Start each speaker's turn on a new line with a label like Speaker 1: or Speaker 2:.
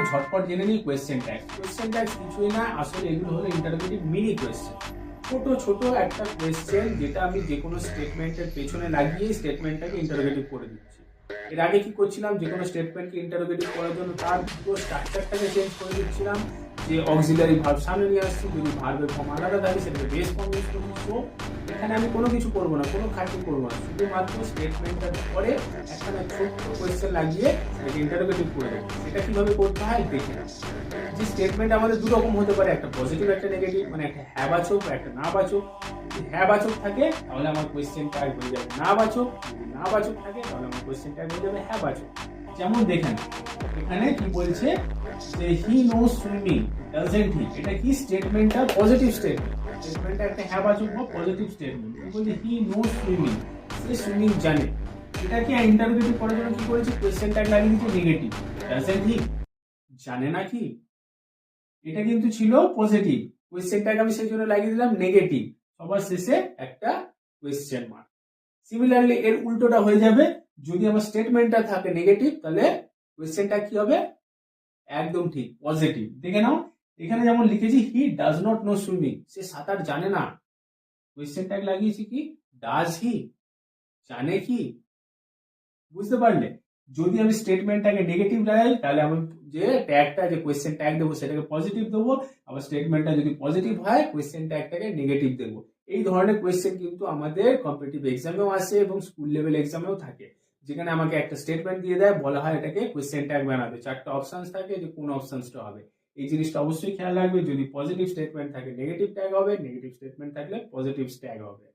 Speaker 1: ঝটপট জেনে নিই কোয়েশ্চেন ট্যাগ। কোয়েশ্চেন ট্যাগ কিছুই না, আসলে এগুলো হলো ইন্টারোগেটিভ মিনি কোয়েশ্চেন। ছোট ছোট একটা কোয়েশ্চেন যেটা আমি যে কোনো স্টেটমেন্টের পেছনে লাগিয়ে স্টেটমেন্টটাকে ইন্টারোগেটিভ করে দিচ্ছি। এর আগে কি করছিলাম, যে কোনো স্টেটমেন্টকে ইন্টারোগেটিভ করার জন্য তার পুরো স্ট্রাকচারটাকে চেঞ্জ করে দিচ্ছিলাম, যে অক্সিলারি ভার্ব সামনে নিয়ে আসছি, যদি ভার্বের ফর্ম আলাদা থাকে সেটাকে বেস ফর্ম ইউজ করছি। তো এখানে আমি কোনো কিছু করবো না, কোনো খাটনি করবো না, শুধুমাত্র স্টেটমেন্টটার পরে একটা ছোট্ট কোয়েশ্চেন লাগিয়ে সেটাকে ইন্টারোগেটিভ করে দেবো। সেটা কিভাবে করতে হয় দেখে নাও। যে স্টেটমেন্ট আমাদের দু রকম হতে পারে, একটা পজিটিভ একটা নেগেটিভ, মানে একটা হ্যাঁ বাচক একটা না বাচক। যদি হ্যাঁ বাচক থাকে তাহলে আমার কোয়েশ্চেন ট্যাগ হয়ে যাবে না বাচক, যদি না বাচক থাকে তাহলে আমার কোয়েশ্চেন ট্যাগ হয়ে যাবে হ্যাঁ বাচক। যেমন দেখেন এখানে কি বলছে, যে হি নোজ সুইমিং ডাজন্ট হি, এটা কি স্টেটমেন্টটা পজিটিভ স্টেটমেন্ট, স্টেটমেন্টটা একটা হ্যাঁ বাচক বা পজিটিভ স্টেটমেন্ট। কি বলছে, he knows swimming, say swimming জানে। এটাকে ইন্টারোগেটিভ করার জন্য কি করেছে, কোয়েশ্চেন ট্যাগ লাগিয়ে দিচ্ছে নেগেটিভ, ডাজন্ট হি, জানে না কি। এটা কিন্তু ছিল পজিটিভ, কোয়েশ্চেন ট্যাগ আমি সেই জন্য লাগিয়ে দিলাম নেগেটিভ, সবার শেষে একটা কোয়েশ্চেন মার্ক। সিমিলারলি এর উল্টোটা হয়ে যাবে, যদি আমার স্টেটমেন্টটা থাকে নেগেটিভ তাহলে কোয়েশ্চেন ট্যাগ কি হবে, একদম ঠিক পজিটিভ। দেখে নাও এখানে যেমন লিখেছি he does not know swimming, সে সাঁতার জানে না, কোয়েশ্চেন ট্যাগ লাগিয়েছি কি ডাজ হি, জানে কি। বুঝতে পারলে, যদি আমি স্টেটমেন্টটাকে নেগেটিভ লাগাই তাহলে আমি যে ট্যাগটা যে কোয়েশ্চেন ট্যাগ দেবো সেটাকে পজিটিভ দেবো, আবার স্টেটমেন্টটা যদি পজিটিভ হয় কোয়েশ্চেন ট্যাগটাকে নেগেটিভ দেবো। এই ধরনের কোয়েশ্চেন কিন্তু আমাদের কম্পিটিটিভ এক্সামেও আসে এবং স্কুল লেভেল এক্সামেও থাকে, যেখানে আমাকে একটা স্টেটমেন্ট দিয়ে দেয়, বলা হয় এটাকে কোয়েশ্চেন ট্যাগ বানাবে, চারটা অপশনস থাকে যে কোন অপশনসটা হবে। এই জিনিসটা অবশ্যই খেয়াল রাখবে, যদি পজিটিভ স্টেটমেন্ট থাকে নেগেটিভ ট্যাগ হবে, নেগেটিভ স্টেটমেন্ট থাকলে পজিটিভ ট্যাগ হবে।